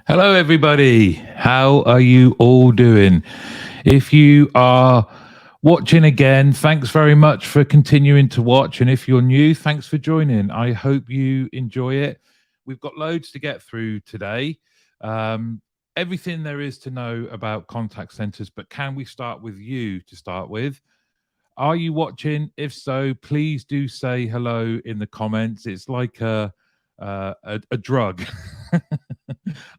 Hello, everybody. How are you all doing? If you are watching again, thanks very much for continuing to watch. And if you're new, thanks for joining. I hope you enjoy it. We've got loads to get through today. Um, Everything there is to know about contact centers, but can we start with you to start with? Are you watching? If so, please do say hello in the comments. It's like a drug.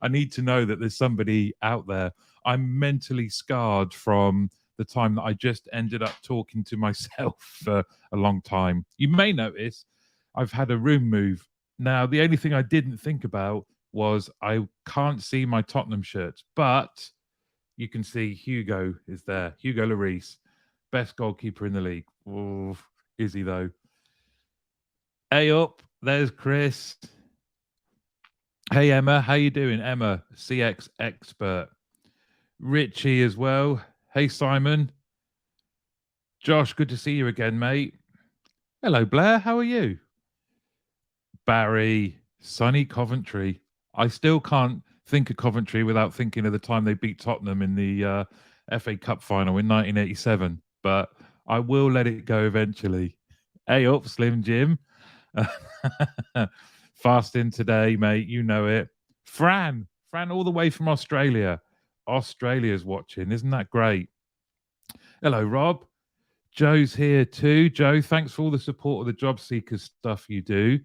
I need to know that there's somebody out there. I'm mentally scarred from the time that I just ended up talking to myself for a long time. You may notice I've had a room move. Now, the only thing I didn't think about was I can't see my Tottenham shirts, but you can see Hugo is there. Hugo Lloris, best goalkeeper in the league. Oh, is he though? Hey up, there's Chris. Hey Emma, how you doing? Emma, CX expert. Richie as well. Hey Simon. Josh, good to see you again, mate. Hello Blair, how are you? Barry, sunny Coventry. I still can't think of Coventry without thinking of the time they beat Tottenham in the FA Cup final in 1987, but I will let it go eventually. Hey up, Slim Jim. Fasting today, mate. You know it. Fran, all the way from Australia. Australia's watching. Isn't that great? Hello, Rob. Joe's here too. Joe, thanks for all the support of the job seekers stuff you do.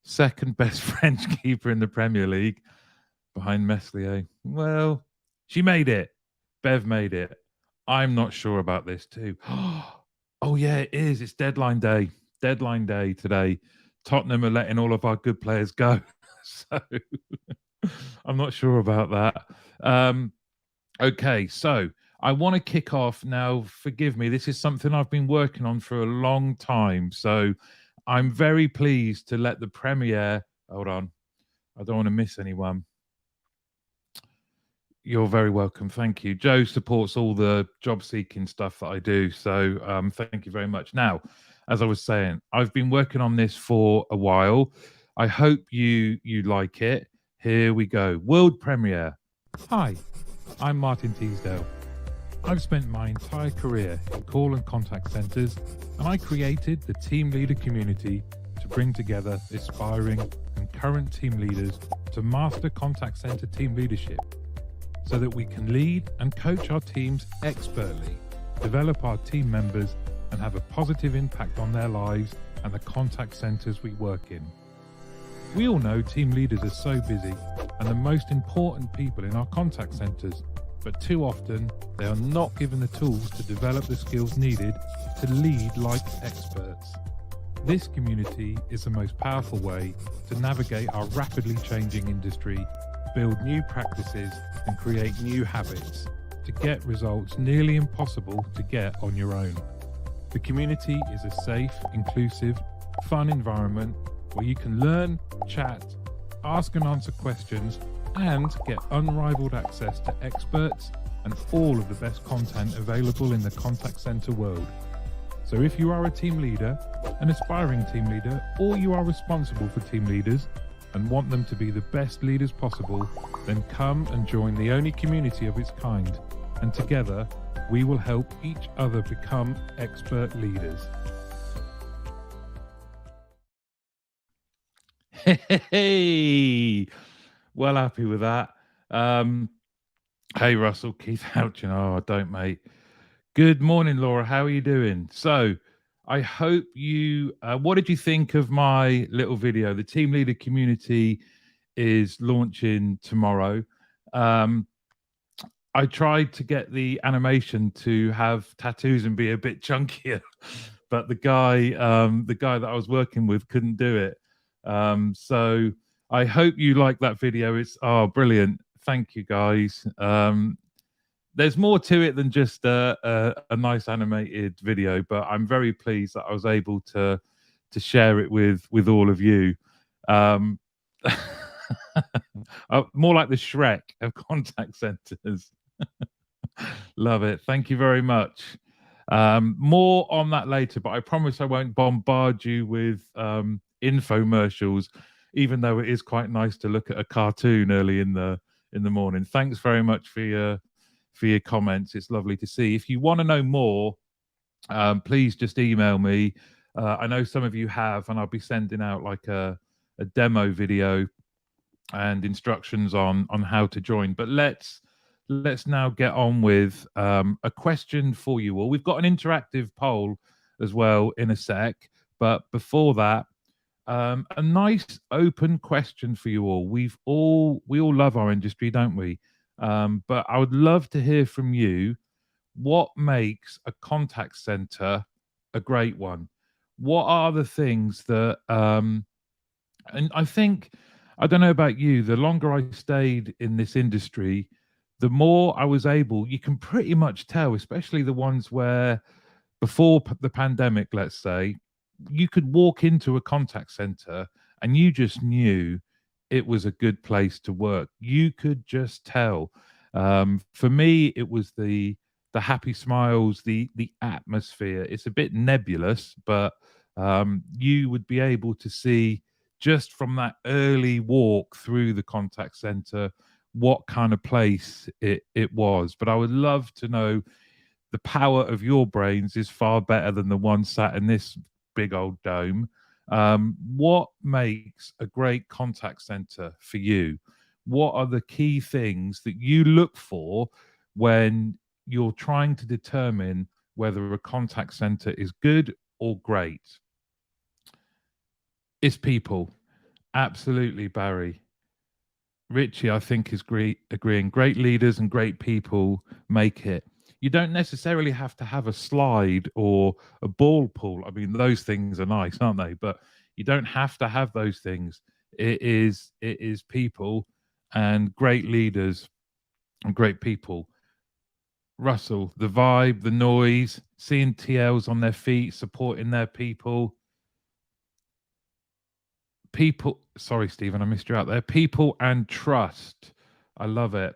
Second best French keeper in the Premier League behind Meslier. Well, she made it. Bev made it. I'm not sure about this too. Oh, yeah, it is. It's deadline day. Deadline day today. Tottenham are letting all of our good players go. So I'm not sure about that. Okay, so I want to kick off now. Forgive me, this is something I've been working on for a long time. So I'm very pleased to let the premiere. Hold on, I don't want to miss anyone. You're very welcome. Thank you. Joe supports all the job seeking stuff that I do. So thank you very much. Now, as I was saying, I've been working on this for a while. I hope you like it. Here we go. World premiere. Hi, I'm Martin Teasdale. I've spent my entire career in call and contact centers, and I created the Team Leader community to bring together aspiring and current team leaders to master contact center team leadership so that we can lead and coach our teams expertly, develop our team members, and have a positive impact on their lives and the contact centers we work in. We all know team leaders are so busy and the most important people in our contact centers, but too often they are not given the tools to develop the skills needed to lead like experts. This community is the most powerful way to navigate our rapidly changing industry, build new practices, and create new habits to get results nearly impossible to get on your own. The community is a safe, inclusive, fun environment where you can learn, chat, ask and answer questions, and get unrivaled access to experts and all of the best content available in the contact center world. So if you are a team leader, an aspiring team leader, or you are responsible for team leaders and want them to be the best leaders possible, then come and join the only community of its kind. And together, we will help each other become expert leaders. Hey, well happy with that. Hey, Russell, Keith Houchin. Oh, I don't, mate. Good morning, Laura. How are you doing? So, I hope you. What did you think of my little video? The team leader community is launching tomorrow. I tried to get the animation to have tattoos and be a bit chunkier, but the guy that I was working with couldn't do it. So I hope you like that video. It's brilliant. Thank you, guys. There's more to it than just a nice animated video, but I'm very pleased that I was able to share it with all of you. More like the Shrek of contact centers. Love it. Thank you very much. More on that later, but I promise I won't bombard you with infomercials, even though it is quite nice to look at a cartoon early in in the morning. Thanks very much for your comments. It's lovely to see. If you want to know more, please just email me. I know some of you have, and I'll be sending out like a demo video and instructions on how to join. But let's now get on with a question for you all. We've got an interactive poll as well in a sec, but before that, a nice open question for you all. We all love our industry, don't we? But I would love to hear from you. What makes a contact center a great one? What are the things that and I think, I don't know about you, the longer I stayed in this industry, the more I was able, you can pretty much tell, especially the ones where before the pandemic, let's say, you could walk into a contact center and you just knew it was a good place to work. You could just tell. For me, it was the happy smiles, the atmosphere. It's a bit nebulous, but you would be able to see just from that early walk through the contact center what kind of place it was. But I would love to know, the power of your brains is far better than the one sat in this big old dome. What makes a great contact center for you? What are the key things that you look for when you're trying to determine whether a contact center is good or great? It's people. Absolutely, Barry. Richie, I think, is agreeing. Great leaders and great people make it. You don't necessarily have to have a slide or a ball pool. I mean, those things are nice, aren't they? But you don't have to have those things. It is people and great leaders and great people. Russell, the vibe, the noise, seeing TLs on their feet, supporting their people. People, sorry, Stephen, I missed you out there. People and trust. I love it.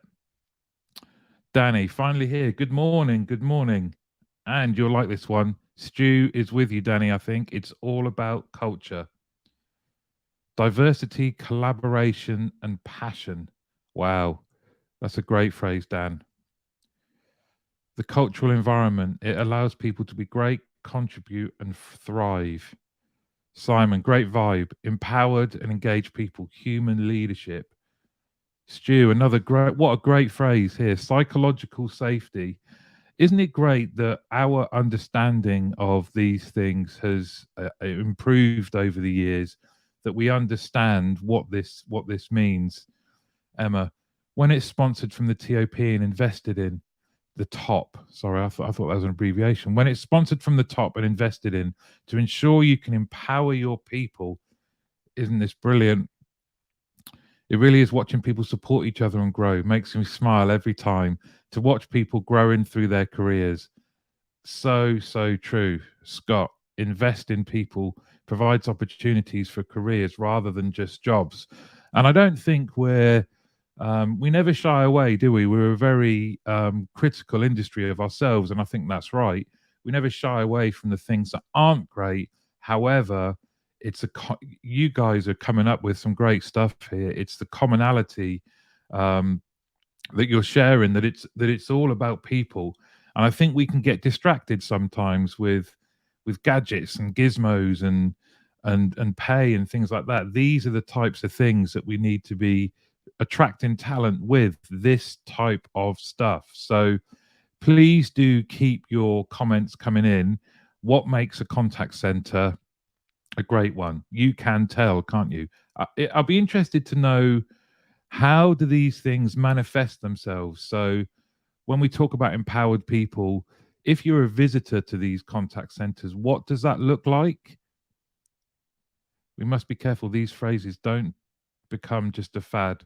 Danny, finally here. Good morning. Good morning. And you'll like this one. Stu is with you, Danny, I think. It's all about culture. Diversity, collaboration, and passion. Wow. That's a great phrase, Dan. The cultural environment. It allows people to be great, contribute, and thrive. Simon, great vibe. Empowered and engaged people. Human leadership. Stu, another great, what a great phrase here. Psychological safety. Isn't it great that our understanding of these things has improved over the years, that we understand what this means? Emma, when it's sponsored from the TOP and invested in the top, sorry, I thought that was an abbreviation. When it's sponsored from the top and invested in to ensure you can empower your people, isn't this brilliant? It really is. Watching people support each other and grow makes me smile every time, to watch people growing through their careers. So true. Scott, invest in people, provides opportunities for careers rather than just jobs. And I don't think we never shy away, do we? We're a very critical industry of ourselves, and I think that's right. We never shy away from the things that aren't great. However, you guys are coming up with some great stuff here. It's the commonality um, that you're sharing, that it's all about people. And I think we can get distracted sometimes with gadgets and gizmos and pay and things like that. These are the types of things that we need to be attracting talent with, this type of stuff. So please do keep your comments coming in. What makes a contact center a great one? You can tell, can't you? I'll be interested to know, how do these things manifest themselves? So when we talk about empowered people, if you're a visitor to these contact centers, what does that look like? We must be careful. These phrases don't become just a fad.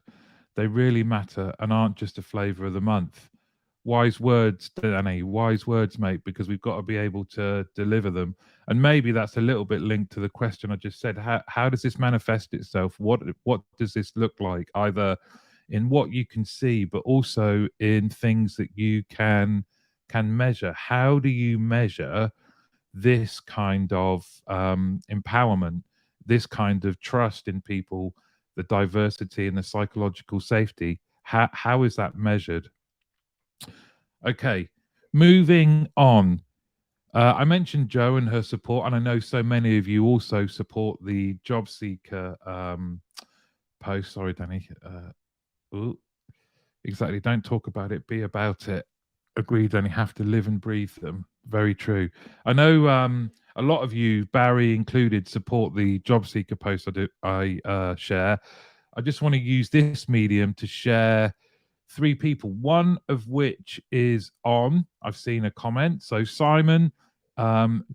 They really matter and aren't just a flavor of the month. Wise words, Danny. Wise words, mate, because we've got to be able to deliver them. And maybe that's a little bit linked to the question I just said. How does this manifest itself? What does this look like? Either in what you can see, but also in things that you can measure. How do you measure this kind of empowerment, this kind of trust in people, the diversity and the psychological safety? How is that measured? Okay, moving on. I mentioned Jo and her support, and I know so many of you also support the job seeker post. Sorry, Danny. Ooh, exactly. Don't talk about it, be about it. Agreed. Only have to live and breathe them. Very true. I know a lot of you, Barry included, support the job seeker post I share. I just want to use this medium to share three people, one of which is on. I've seen a comment. So Simon,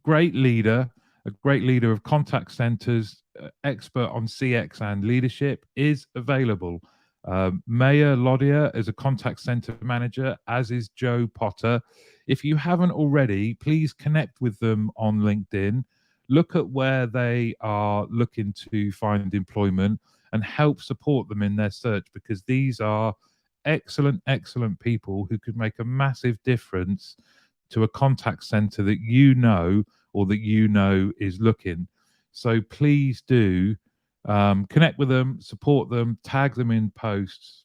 great leader, a great leader of contact centers, expert on CX and leadership, is available. Maya Lodia is a contact center manager, as is Jo Potter. If you haven't already, please connect with them on LinkedIn. Look at where they are looking to find employment and help support them in their search, because these are excellent people who could make a massive difference to a contact center that you know or that you know is looking. So please do connect with them, support them, tag them in posts,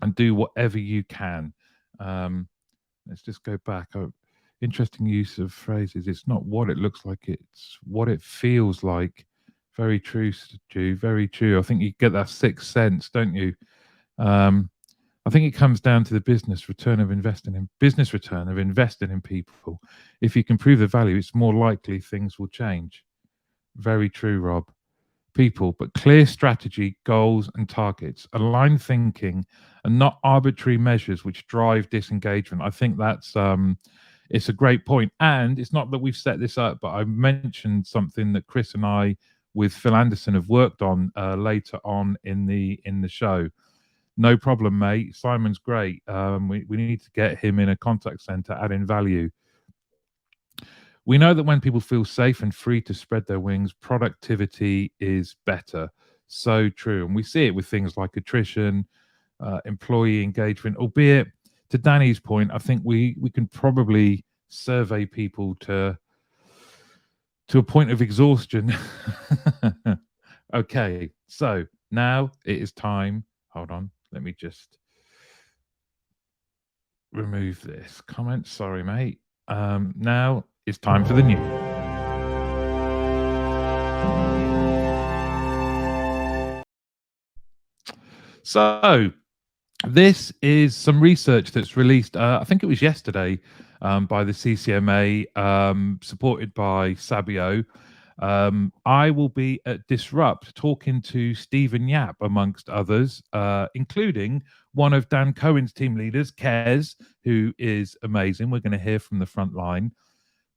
and do whatever you can. Let's just go back. Interesting use of phrases. It's not what it looks like, it's what it feels like. Very true, Stu. Very true. I think you get that sixth sense, don't you? I think it comes down to the business return of investing in people. If you can prove the value, it's more likely things will change. Very true, Rob. People, but clear strategy, goals, and targets, aligned thinking, and not arbitrary measures which drive disengagement. I think that's it's a great point. And it's not that we've set this up, but I mentioned something that Chris and I with Phil Anderson have worked on later on in the show. No problem, mate. Simon's great. We need to get him in a contact center, adding value. We know that when people feel safe and free to spread their wings, productivity is better. So true. And we see it with things like attrition, employee engagement, albeit to Danny's point, I think we can probably survey people to a point of exhaustion. Okay, so now it is time. Hold on. Let me just remove this comment. Sorry, mate. Now it's time for the news. So this is some research that's released, I think it was yesterday, by the CCMA, supported by Sabio. I will be at Disrupt talking to Stephen Yap, amongst others, including one of Dan Cohen's team leaders, Kez, who is amazing. We're going to hear from the front line.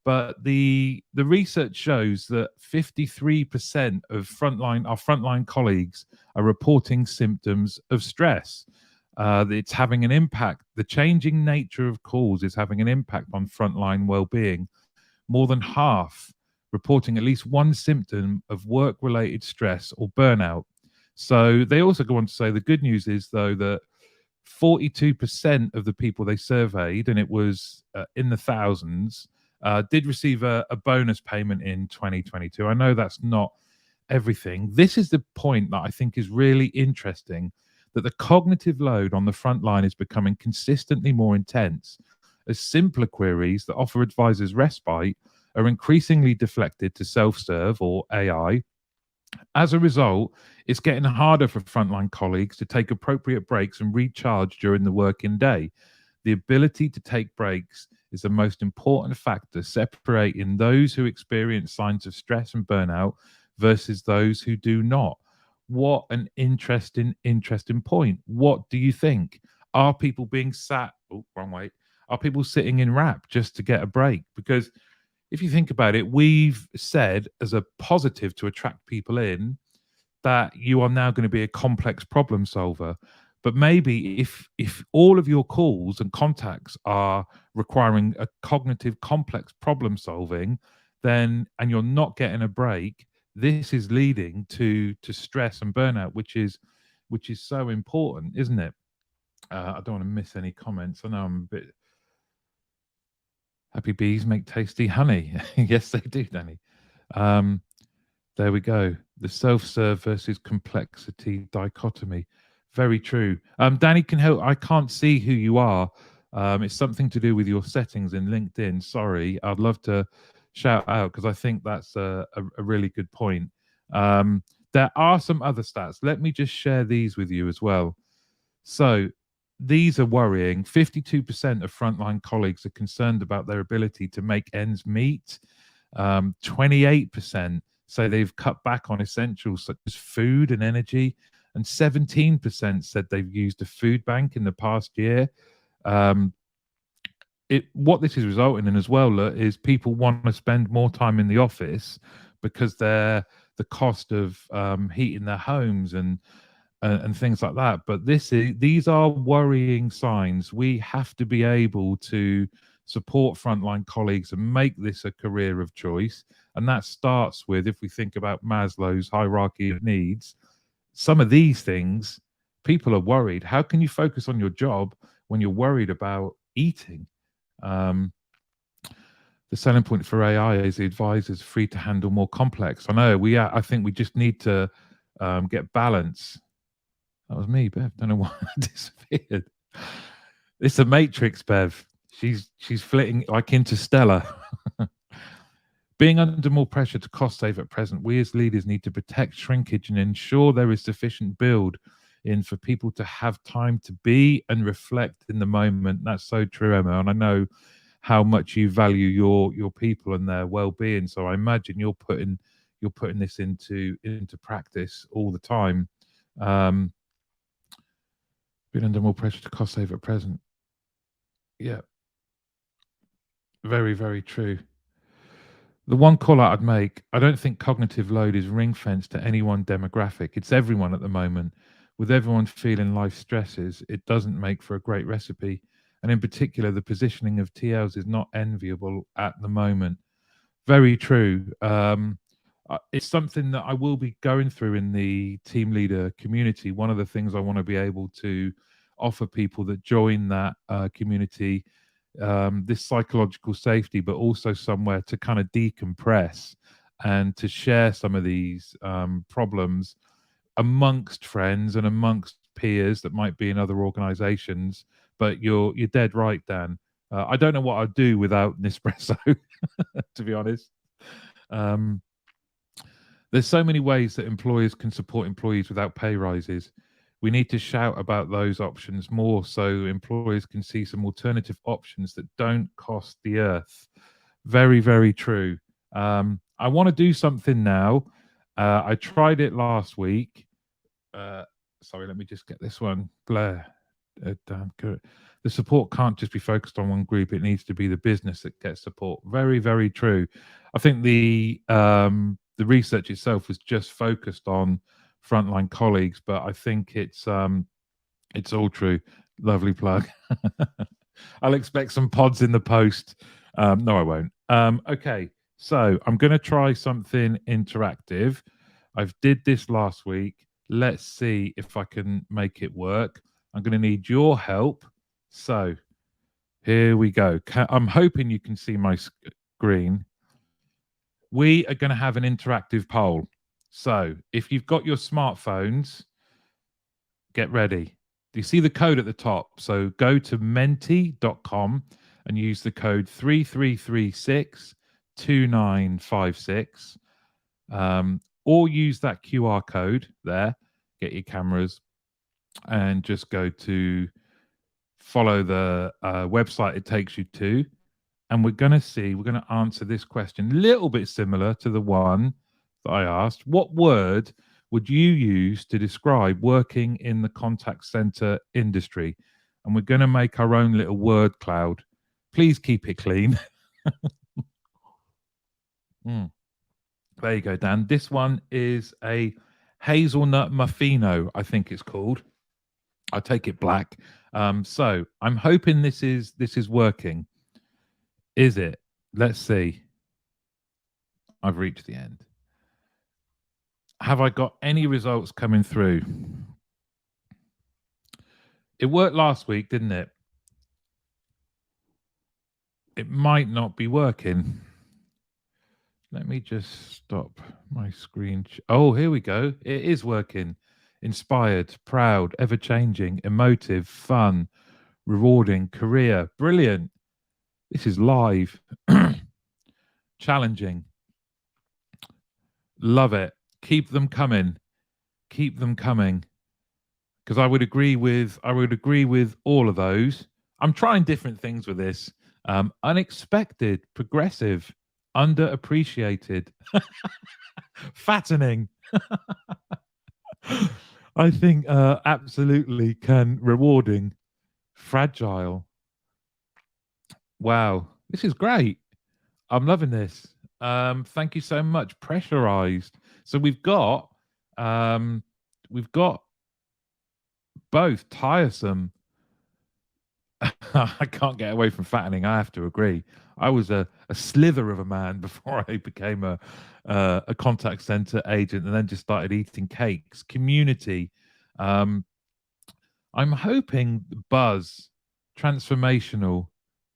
But the research shows that 53% of our frontline colleagues are reporting symptoms of stress. It's having an impact. The changing nature of calls is having an impact on frontline well-being. More than half reporting at least one symptom of work-related stress or burnout. So they also go on to say the good news is, though, that 42% of the people they surveyed, and it was in the thousands, did receive a bonus payment in 2022. I know that's not everything. This is the point that I think is really interesting, that the cognitive load on the front line is becoming consistently more intense as simpler queries that offer advisors respite are increasingly deflected to self-serve or AI. As a result, it's getting harder for frontline colleagues to take appropriate breaks and recharge during the working day. The ability to take breaks is the most important factor separating those who experience signs of stress and burnout versus those who do not. What an interesting point. What do you think? Are people being sat, oh, wrong way, are people sitting in wrap just to get a break? Because if you think about it, we've said as a positive to attract people in that you are now going to be a complex problem solver. But maybe if all of your calls and contacts are requiring a cognitive complex problem solving, then and you're not getting a break, this is leading to stress and burnout, which is so important, isn't it? I don't want to miss any comments. I know I'm a bit. Happy bees make tasty honey. Yes, they do, Danny. There we go. The self-serve versus complexity dichotomy. Very true. Danny can help. I can't see who you are. It's something to do with your settings in LinkedIn. Sorry, I'd love to shout out because I think that's a really good point. There are some other stats. Let me just share these with you as well. So these are worrying. 52% of frontline colleagues are concerned about their ability to make ends meet. 28% say they've cut back on essentials such as food and energy, and 17% said they've used a food bank in the past year. Um, what this is resulting in as well is people want to spend more time in the office because the cost of heating their homes and things like that. But these are worrying signs. We have to be able to support frontline colleagues and make this a career of choice. And that starts with, if we think about Maslow's hierarchy of needs, some of these things, people are worried. How can you focus on your job when you're worried about eating? Um, the selling point for AI is the advisor's free to handle more complex. I know I think we just need to get balance. That was me, Bev. Don't know why I disappeared. It's a Matrix, Bev. She's flitting like Interstellar. Being under more pressure to cost save at present, we as leaders need to protect shrinkage and ensure there is sufficient build in for people to have time to be and reflect in the moment. That's so true, Emma. And I know how much you value your people and their well-being. So I imagine you're putting this into practice all the time. Being under more pressure to cost save at present. Yeah. Very, very true. The one call out I'd make, I don't think cognitive load is ring fenced to any one demographic. It's everyone at the moment. With everyone feeling life stresses, it doesn't make for a great recipe. And in particular, the positioning of TLs is not enviable at the moment. Very true. It's something that I will be going through in the team leader community. One of the things I want to be able to offer people that join that community, this psychological safety, but also somewhere to kind of decompress and to share some of these problems amongst friends and amongst peers that might be in other organizations. But you're dead right, Dan. I don't know what I'd do without Nespresso, to be honest. Um, there's so many ways that employers can support employees without pay rises. We need to shout about those options more so employers can see some alternative options that don't cost the earth. Very, very true. I want to do something now. I tried it last week. Sorry, let me just get this one. Blair. Dan, the support can't just be focused on one group. It needs to be the business that gets support. Very, very true. I think the research itself was just focused on frontline colleagues, but I think it's all true. Lovely plug. I'll expect some pods in the post. No, I won't. Okay, so I'm going to try something interactive. I've did this last week. Let's see if I can make it work. I'm going to need your help. So here we go. I'm hoping you can see my screen. We are going to have an interactive poll. So if you've got your smartphones, get ready. Do you see the code at the top? So go to menti.com and use the code 33362956. Or use that QR code there. Get your cameras and just go to follow the website it takes you to. And we're going to answer this question, a little bit similar to the one that I asked. What word would you use to describe working in the contact center industry? And we're going to make our own little word cloud. Please keep it clean. There you go, Dan. This one is a hazelnut muffino, I think it's called. I take it black. So I'm hoping this is working. Is it? Let's see. I've reached the end. Have I got any results coming through? It worked last week, didn't it? It might not be working. Let me just stop my screen. Oh, here we go. It is working. inspired, proud, ever-changing, emotive, fun, rewarding, career, brilliant. This is live, challenging. Love it. Keep them coming. Keep them coming. Because I would agree with all of those. I'm trying different things with this. Unexpected, progressive, underappreciated, fattening. I think absolutely can rewarding, fragile. Wow, this is great. I'm loving this. Thank you so much. Pressurized. So um, we've got both tiresome. I can't get away from fattening. I have to agree. I was a slither of a man before I became a contact center agent, and then just started eating cakes. Community. Um, I'm hoping buzz, transformational,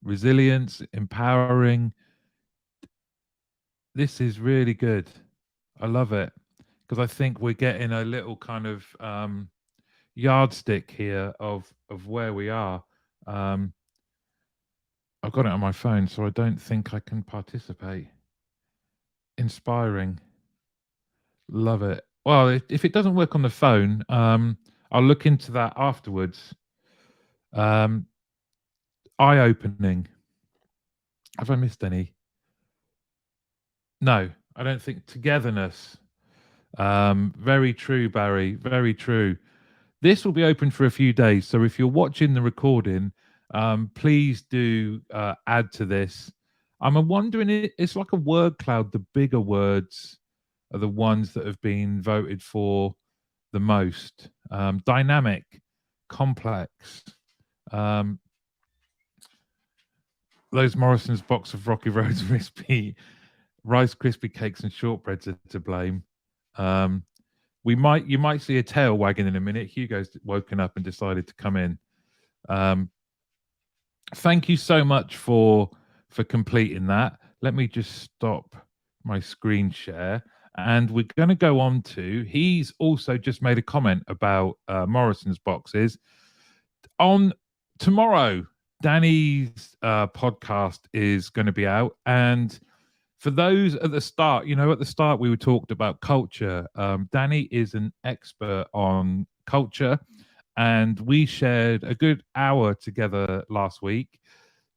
resilience, empowering. This is really good. I love it because I think we're getting a little kind of yardstick here of where we are. Um, I've got it on my phone, so I don't think I can participate. Inspiring, love it. Well, if it doesn't work on the phone, I'll look into that afterwards. Um, eye-opening. Have I missed any? No, I don't think. Togetherness. Very true, Barry. Very true. This will be open for a few days, so if you're watching the recording, please do add to this. I'm wondering, it's like a word cloud. The bigger words are the ones that have been voted for the most. Dynamic, complex. Um, those Morrison's box of Rocky Road's crispy Rice Krispie cakes and shortbreads are to blame. Um, you might see a tail wagging in a minute. Hugo's woken up and decided to come in. Um, thank you so much for completing that. Let me just stop my screen share, and we're going to go on to. He's also just made a comment about Morrison's boxes on tomorrow. Danny's podcast is going to be out, and for those at the start, at the start we were talked about culture. Danny is an expert on culture, and we shared a good hour together last week.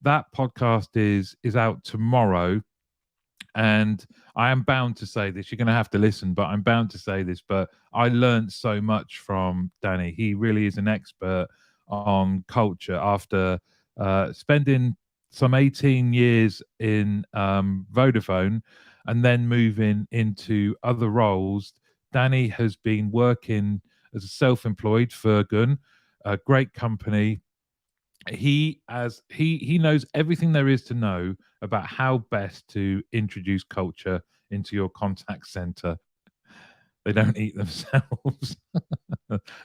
That podcast is out tomorrow, and I am bound to say this. You're going to have to listen, but I'm bound to say this. But I learned so much from Danny. He really is an expert on culture after spending some 18 years in Vodafone and then moving into other roles. Danny has been working as a self-employed for Gun, a great company. He knows everything there is to know about how best to introduce culture into your contact center. They don't eat themselves.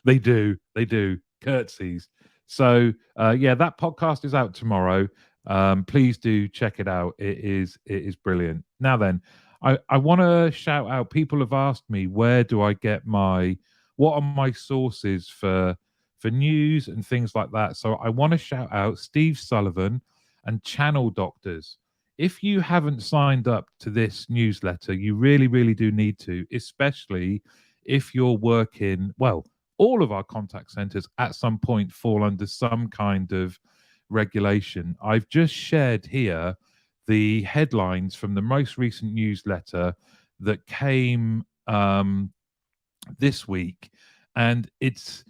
They do curtsies. So yeah, that podcast is out tomorrow. Please do check it out. It is brilliant. Now then, I want to shout out. People have asked me, where do I get what are my sources for news and things like that. So I want to shout out Steve Sullivan and Channel Doctors. If you haven't signed up to this newsletter, you really, really do need to, especially if you're working, well, all of our contact centers at some point fall under some kind of regulation. I've just shared here the headlines from the most recent newsletter that came this week, and it's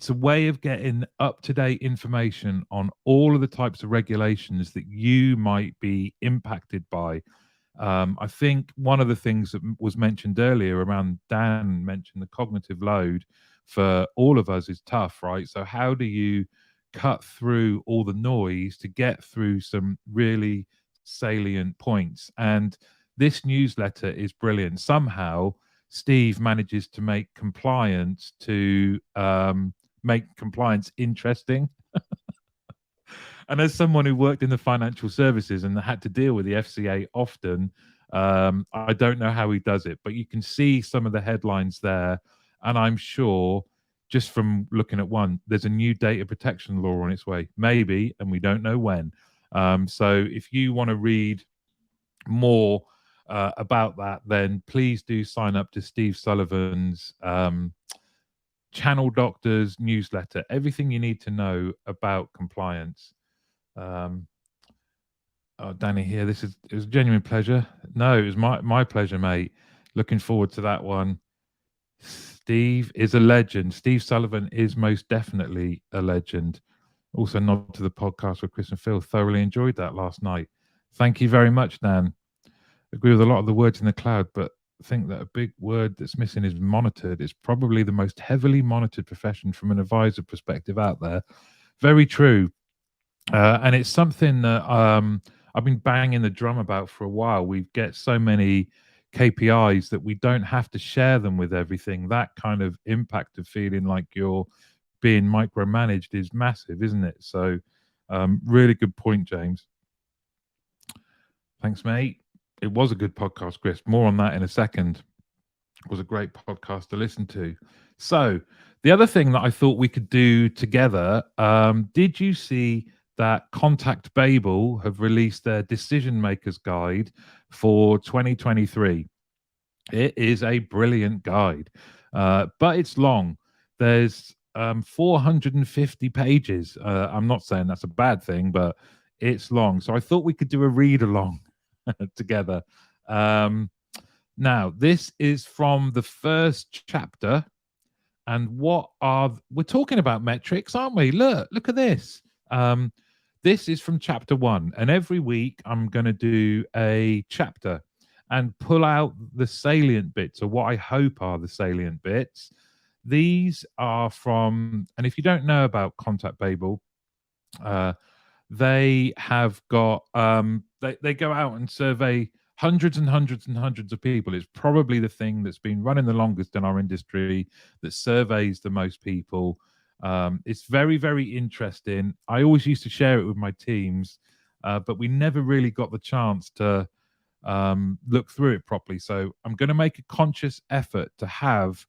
a way of getting up to date information on all of the types of regulations that you might be impacted by. I think one of the things that was mentioned earlier around Dan mentioned the cognitive load for all of us is tough, right? So, how do you cut through all the noise to get through some really salient points? And this newsletter is brilliant. Somehow, Steve manages to make compliance interesting. And as someone who worked in the financial services and had to deal with the FCA often, I don't know how he does it, but you can see some of the headlines there, and I'm sure just from looking at one. There's a new data protection law on its way, maybe, and we don't know when. So if you want to read more about that, then please do sign up to Steve Sullivan's Channel Doctors newsletter. Everything you need to know about compliance. Oh, Danny here. It was a genuine pleasure. No, it was my pleasure, mate. Looking forward to that one. Steve is a legend. Steve Sullivan is most definitely a legend. Also, nod to the podcast with Chris and Phil. Thoroughly enjoyed that last night. Thank you very much, Dan. Agree with a lot of the words in the cloud, but I think that a big word that's missing is monitored. It's probably the most heavily monitored profession from an advisor perspective out there. Very true. And it's something that I've been banging the drum about for a while. We get so many KPIs that we don't have to share them with everything. That kind of impact of feeling like you're being micromanaged is massive, isn't it? So really good point, James. Thanks, mate. It was a good podcast, Chris. More on that in a second. It was a great podcast to listen to. So the other thing that I thought we could do together, did you see that Contact Babel have released their decision makers guide for 2023? It is a brilliant guide, but it's long. There's 450 pages. I'm not saying that's a bad thing, but it's long. So I thought we could do a read along together. Now, this is from the first chapter. And we're talking about metrics, aren't we? Look at this. This is from chapter 1. And every week I'm going to do a chapter and pull out the salient bits, or what I hope are the salient bits. These are from, and if you don't know about Contact Babel, they have got, they go out and survey hundreds and hundreds and hundreds of people. It's probably the thing that's been running the longest in our industry, that surveys the most people. It's very, very interesting. I always used to share it with my teams, but we never really got the chance to look through it properly. So I'm going to make a conscious effort to have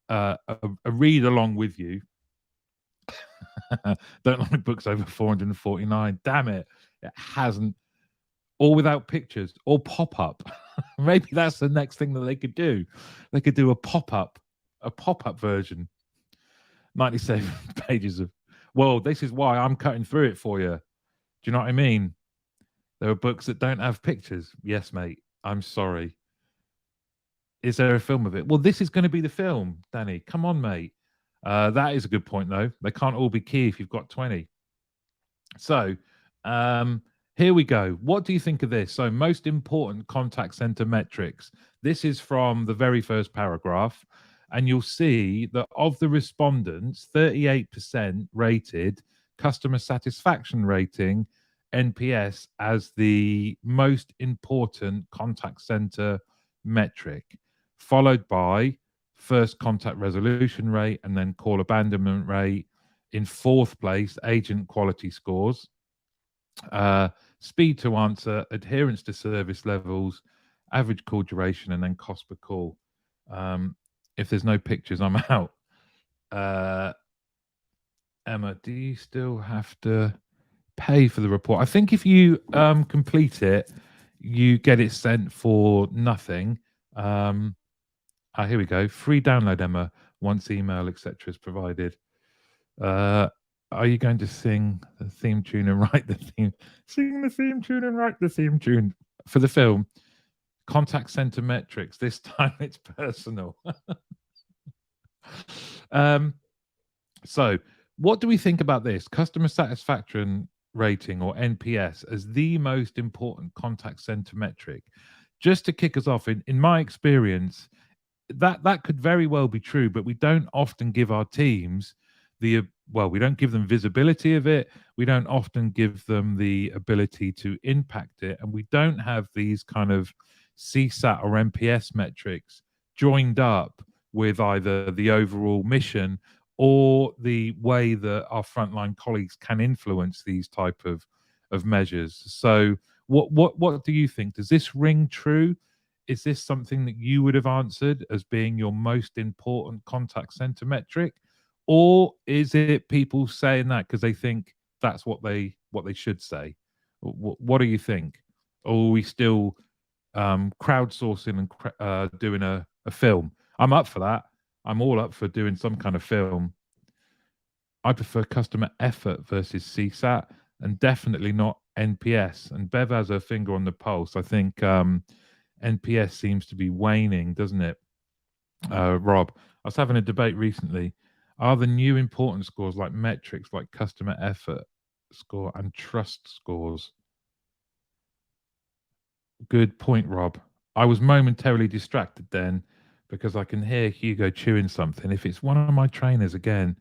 a read along with you. Don't like books over 449. Damn it. It hasn't. Or without pictures or pop-up. Maybe that's the next thing that they could do. They could do a pop-up version. 97 pages of, well, this is why I'm cutting through it for you. Do you know what I mean? There are books that don't have pictures. Yes, mate. I'm sorry. Is there a film of it? Well, this is going to be the film, Danny. Come on, mate. That is a good point, though. They can't all be key if you've got 20. So, here we go. What do you think of this? So, most important contact center metrics. This is from the very first paragraph. And you'll see that of the respondents, 38% rated customer satisfaction rating, NPS, as the most important contact center metric, followed by first contact resolution rate and then call abandonment rate. In fourth place, agent quality scores, speed to answer, adherence to service levels, average call duration, and then cost per call. If there's no pictures, I'm out. Emma, do you still have to pay for the report? I think if you complete it, you get it sent for nothing. Here we go. Free download, Emma, once email, etc. is provided. Are you going to sing the theme tune and write the theme? Sing the theme tune and write the theme tune for the film. Contact center metrics. This time it's personal. So, what do we think about this? Customer satisfaction rating, or NPS, as the most important contact center metric. Just to kick us off, in my experience, that could very well be true, but we don't often give our teams we don't give them visibility of it. We don't often give them the ability to impact it. And we don't have these kind of CSAT or NPS metrics joined up with either the overall mission or the way that our frontline colleagues can influence these type of measures. So what do you think? Does this ring true? Is this something that you would have answered as being your most important contact center metric? or is it people saying that because they think that's what they should say? What do you think? Or are we still crowdsourcing and doing a film? I'm up for that. I'm all up for doing some kind of film. I prefer customer effort versus CSAT, and definitely not NPS. And Bev has her finger on the pulse. I think NPS seems to be waning, doesn't it? Rob, I was having a debate recently. Are the new important scores like metrics like customer effort score and trust scores? Good point, Rob. I was momentarily distracted then because I can hear Hugo chewing something. If it's one of my trainers again,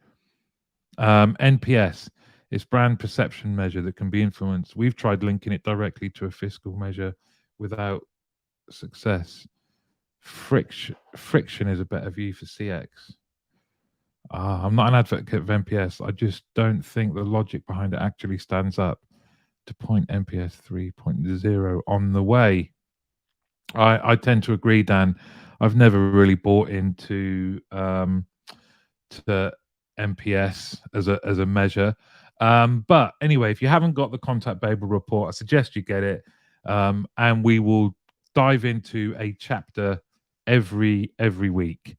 NPS, it's brand perception measure that can be influenced. We've tried linking it directly to a fiscal measure without success. Friction is a better view for CX. I'm not an advocate of NPS. I just don't think the logic behind it actually stands up to point NPS 3.0 on the way. I tend to agree, Dan. I've never really bought into to NPS as a measure. But anyway, if you haven't got the Contact Babel report, I suggest you get it, and we will dive into a chapter every week.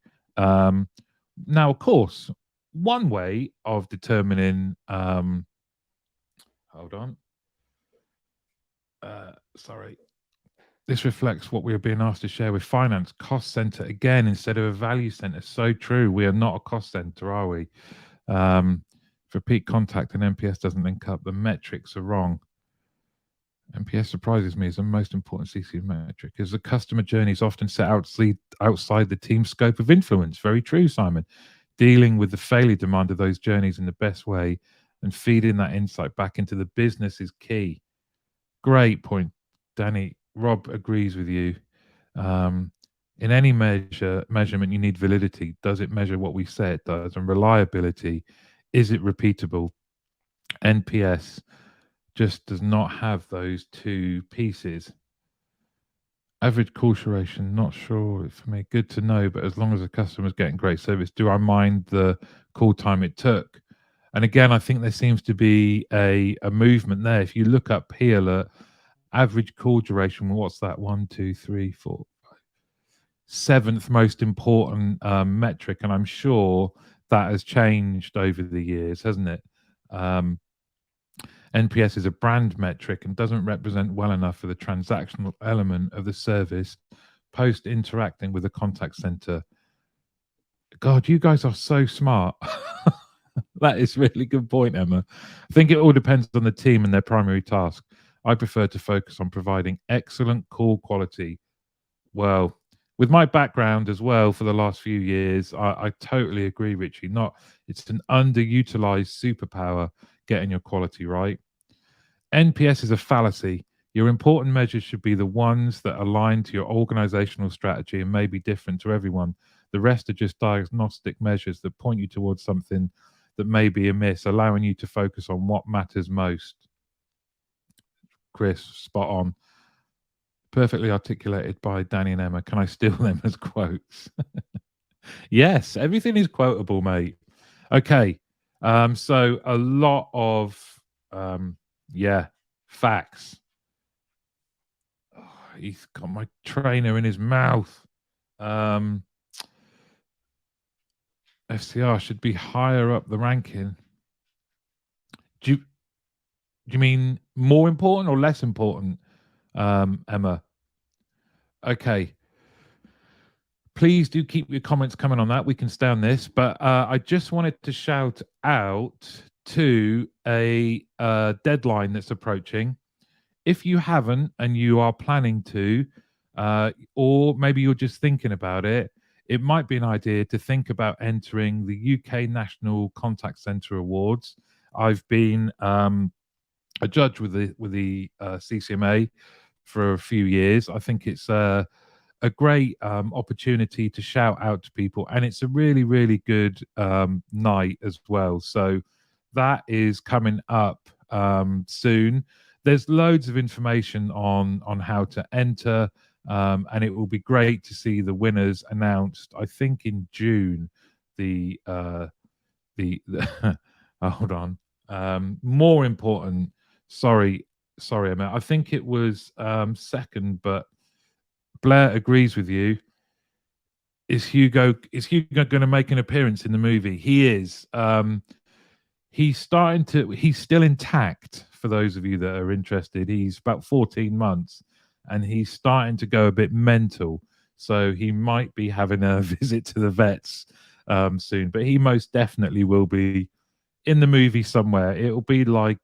Now, of course, one way of determining hold on. Sorry. This reflects what we are being asked to share with finance. Cost center again instead of a value center. So true. We are not a cost center, are we? If repeat contact and NPS doesn't link up, the metrics are wrong. NPS surprises me as the most important CC metric, as the customer journey is often set outside the team's scope of influence. Very true, Simon. Dealing with the failure demand of those journeys in the best way and feeding that insight back into the business is key. Great point, Danny. Rob agrees with you. In any measurement, you need validity. Does it measure what we say it does? And reliability, is it repeatable? NPS just does not have those two pieces. Average call duration, not sure for me. Good to know, but as long as the customer's getting great service, do I mind the call time it took? And again, I think there seems to be a movement there. If you look up P-Alert, average call duration, what's that? 1, 2, 3, 4, 5. Seventh most important metric, and I'm sure that has changed over the years, hasn't it? NPS is a brand metric and doesn't represent well enough for the transactional element of the service post interacting with the contact center. God, you guys are so smart. That is really good point, Emma. I think it all depends on the team and their primary task. I prefer to focus on providing excellent call quality. Well, with my background as well for the last few years, I totally agree, Richie. It's an underutilized superpower getting your quality right. NPS is a fallacy. Your important measures should be the ones that align to your organizational strategy and may be different to everyone. The rest are just diagnostic measures that point you towards something that may be amiss, allowing you to focus on what matters most. Chris, spot on. Perfectly articulated by Danny and Emma. Can I steal them as quotes? Yes, everything is quotable, mate. Okay. So a lot of facts. Oh, he's got my trainer in his mouth. FCR should be higher up the ranking. Do you mean more important or less important, Emma? Okay. Please do keep your comments coming on that. We can stay on this, but I just wanted to shout out to a deadline that's approaching. If you haven't and you are planning to, or maybe you're just thinking about it, it might be an idea to think about entering the UK National Contact Centre Awards. I've been a judge with the CCMA for a few years. I think it's a great opportunity to shout out to people, and it's a really, really good night as well. So that is coming up soon. There's loads of information on how to enter, and it will be great to see the winners announced. I think in June, the hold on. More important. Sorry, Emma. I think it was second, but Blair agrees with you. Is Hugo going to make an appearance in the movie? He is. He's still intact. For those of you that are interested, he's about 14 months, and he's starting to go a bit mental. So he might be having a visit to the vets soon. But he most definitely will be in the movie somewhere. It'll be like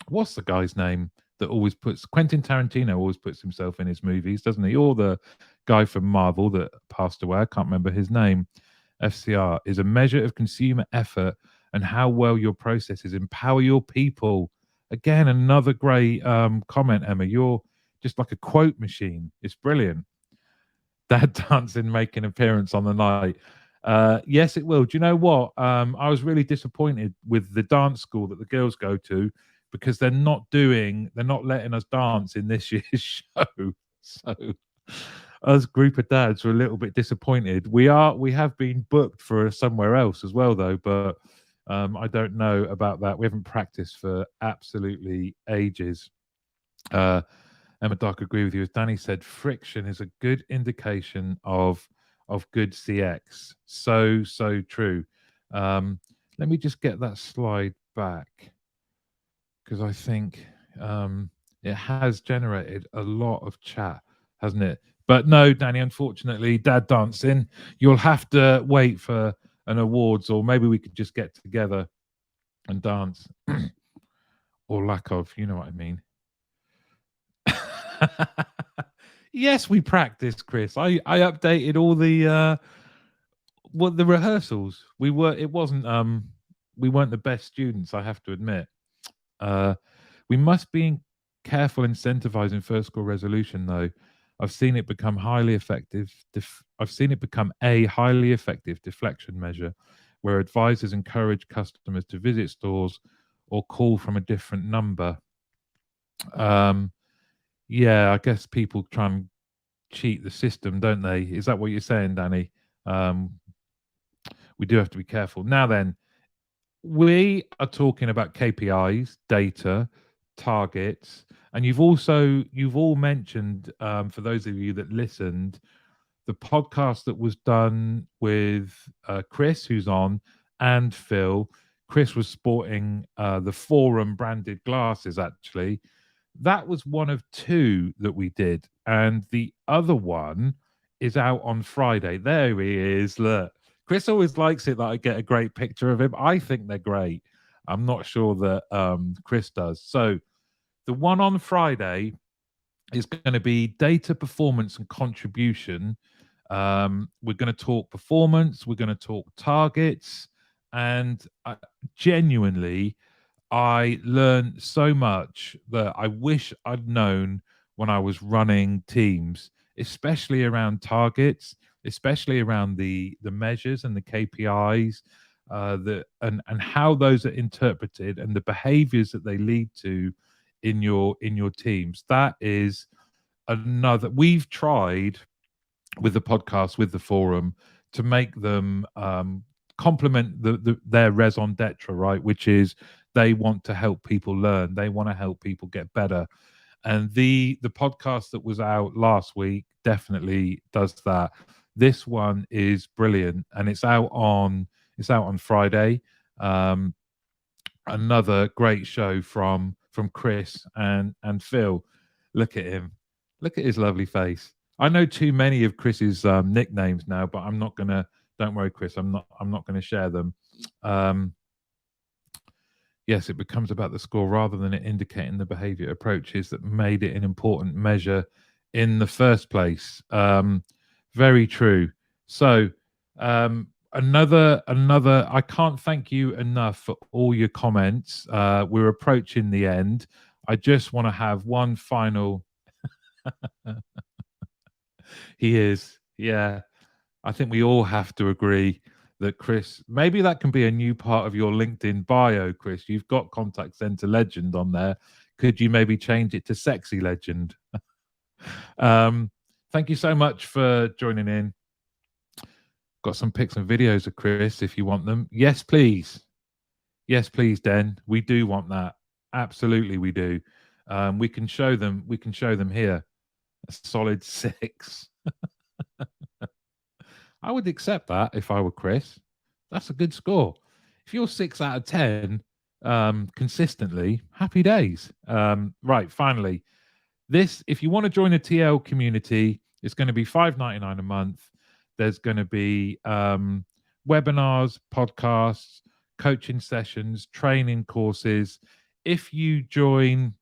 what's the guy's name that always puts Quentin Tarantino always puts himself in his movies, doesn't he? Or the guy from Marvel that passed away. I can't remember his name. FCR is a measure of consumer effort and how well your processes empower your people. Again, another great comment, Emma. You're just like a quote machine. It's brilliant. Dad dancing make an appearance on the night. Yes, it will. Do you know what? I was really disappointed with the dance school that the girls go to because they're not letting us dance in this year's show. So us group of dads were a little bit disappointed. We have been booked for somewhere else as well though, but I don't know about that. We haven't practiced for absolutely ages. Emma Dark, agree with you. As Danny said, friction is a good indication of good CX. So true. Let me just get that slide back because I think it has generated a lot of chat, hasn't it? But no, Danny, unfortunately, dad dancing, you'll have to wait for an awards, or maybe we could just get together and dance. Or lack of, you know what I mean. Yes, we practiced, Chris. I updated all the rehearsals. We weren't the best students, I have to admit. We must be careful incentivizing first score resolution though. I've seen it become highly effective. I've seen it become a highly effective deflection measure where advisors encourage customers to visit stores or call from a different number. Yeah, I guess people try and cheat the system, don't they? Is that what you're saying, Danny? We do have to be careful. Now then, we are talking about KPIs, data, targets, and you've all mentioned, for those of you that listened, the podcast that was done with Chris, who's on, and Phil. Chris was sporting the Forum branded glasses, actually. That was one of two that we did. And the other one is out on Friday. There he is. Look, Chris always likes it that I get a great picture of him. I think they're great. I'm not sure that Chris does. So the one on Friday is going to be data, performance, and contribution. We're going to talk performance. We're going to talk targets. And genuinely, I learned so much that I wish I'd known when I was running teams, especially around targets, especially around the measures and the KPIs, and how those are interpreted and the behaviors that they lead to in your teams. That is another. We've tried with the podcast, with the forum, to make them complement their raison d'etre, right? Which is they want to help people learn, they want to help people get better, and the podcast that was out last week definitely does that. This one is brilliant, and it's out on Friday. Another great show from Chris and Phil. Look at him, look at his lovely face. I know too many of Chris's nicknames now, but I'm not gonna. Don't worry, Chris. I'm not going to share them. Yes, it becomes about the score rather than it indicating the behavior approaches that made it an important measure in the first place. Very true. So another. I can't thank you enough for all your comments. We're approaching the end. I just want to have one final. He is, yeah. I think we all have to agree that Chris, maybe that can be a new part of your LinkedIn bio, Chris. You've got contact center legend on there. Could you maybe change it to sexy legend? Thank you so much for joining in. Got some pics and videos of Chris if you want them. Yes, please. Yes, please, Den. We do want that. Absolutely, we do. We can show them. We can show them here. A solid 6. I would accept that if I were Chris. That's a good score. If you're 6 out of 10 consistently, happy days. Right, finally, this, if you want to join a TL community, it's going to be $5.99 a month. There's going to be webinars, podcasts, coaching sessions, training courses. If you join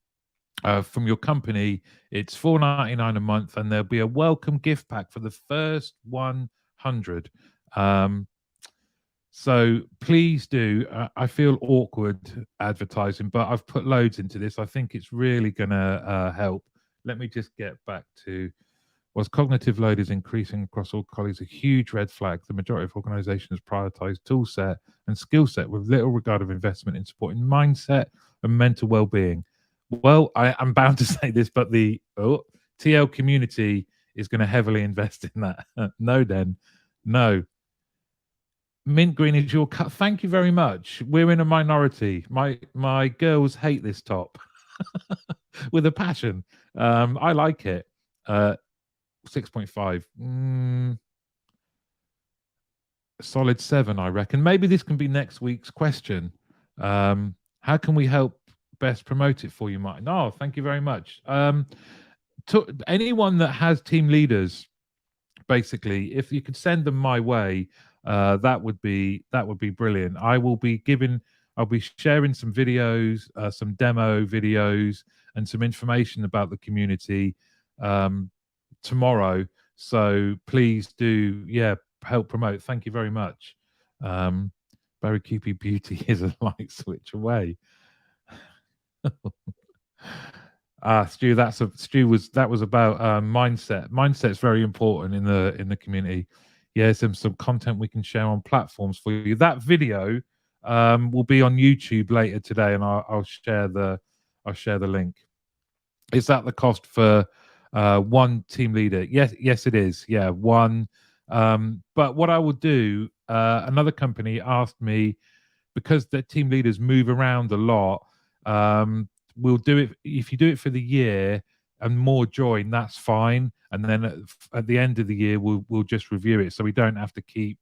from your company, it's $4.99 a month, and there'll be a welcome gift pack for the first 100. So please do. I feel awkward advertising, but I've put loads into this. I think it's really going to help. Let me just get back to, was cognitive load is increasing across all colleagues a huge red flag. The majority of organizations prioritize tool set and skill set with little regard of investment in supporting mindset and mental well-being. Well, I'm bound to say this, but the TL community is going to heavily invest in that. No, then, no. Mint green is your cut. Thank you very much. We're in a minority. My girls hate this top with a passion. I like it. 6.5. Solid 7, I reckon. Maybe this can be next week's question. How can we help best promote it for you, Martin? Oh, thank you very much. To anyone that has team leaders, basically, if you could send them my way, that would be brilliant. I'll be sharing some videos, some demo videos, and some information about the community tomorrow. So please do, help promote. Thank you very much. Barry Cupid Beauty is a light switch away. Stu, that was about mindset. Mindset's very important in the community. Yeah, some content we can share on platforms for you. That video will be on YouTube later today, and I'll share the link. Is that the cost for one team leader? Yes, it is. Yeah, one. But what I will do, another company asked me, because their team leaders move around a lot. We'll do it if you do it for the year and more join. That's fine. And then at the end of the year, we'll just review it, so we don't have to keep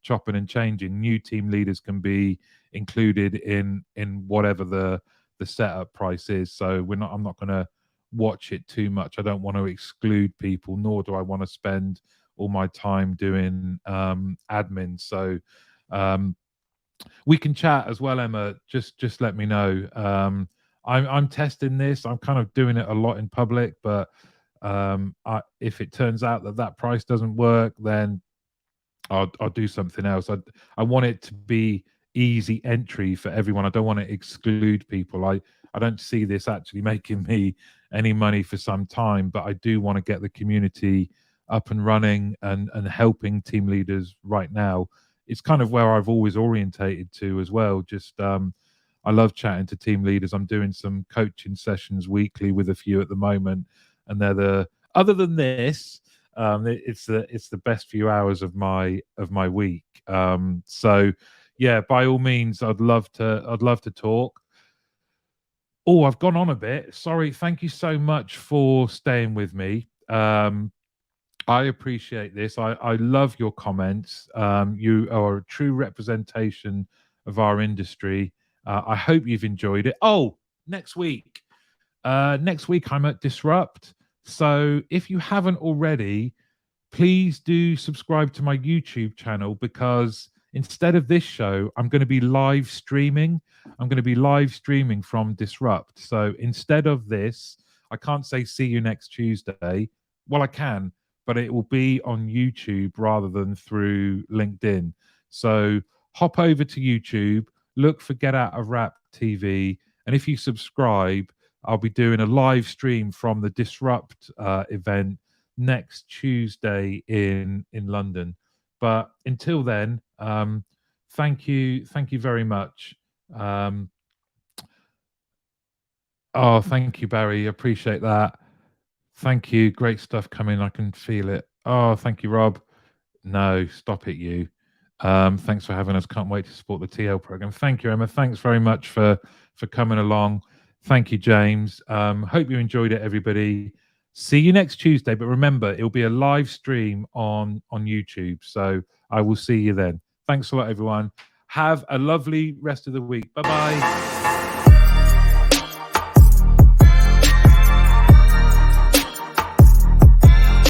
chopping and changing. New team leaders can be included in whatever the setup price is. So I'm not going to watch it too much. I don't want to exclude people, nor do I want to spend all my time doing admin. So we can chat as well, Emma. Just let me know. I'm testing this. I'm kind of doing it a lot in public, but if it turns out that price doesn't work, then I'll do something else. I want it to be easy entry for everyone. I don't want to exclude people. I don't see this actually making me any money for some time, but I do want to get the community up and running and helping team leaders right now. It's kind of where I've always orientated to as well. Just I love chatting to team leaders. I'm doing some coaching sessions weekly with a few at the moment, and they're other than this, it's the best few hours of my week. So yeah, by all means, I'd love to talk. Oh, I've gone on a bit. Sorry. Thank you so much for staying with me. I appreciate this. I love your comments. You are a true representation of our industry. I hope you've enjoyed it. Oh, next week. Next week I'm at Disrupt. So if you haven't already, please do subscribe to my YouTube channel, because instead of this show, I'm going to be live streaming. I'm going to be live streaming from Disrupt. So instead of this, I can't say see you next Tuesday. Well, I can, but it will be on YouTube rather than through LinkedIn. So hop over to YouTube, look for Get Out of Rap TV, and if you subscribe, I'll be doing a live stream from the Disrupt event next Tuesday in London. But until then, thank you very much. Oh, thank you, Barry. Appreciate that. Thank you. Great stuff coming. I can feel it. Oh, thank you, Rob. No, stop it, you. Thanks for having us. Can't wait to support the TL program. Thank you, Emma. Thanks very much for coming along. Thank you, James. Hope you enjoyed it, everybody. See you next Tuesday. But remember, it'll be a live stream on YouTube. So I will see you then. Thanks a lot, everyone. Have a lovely rest of the week. Bye bye.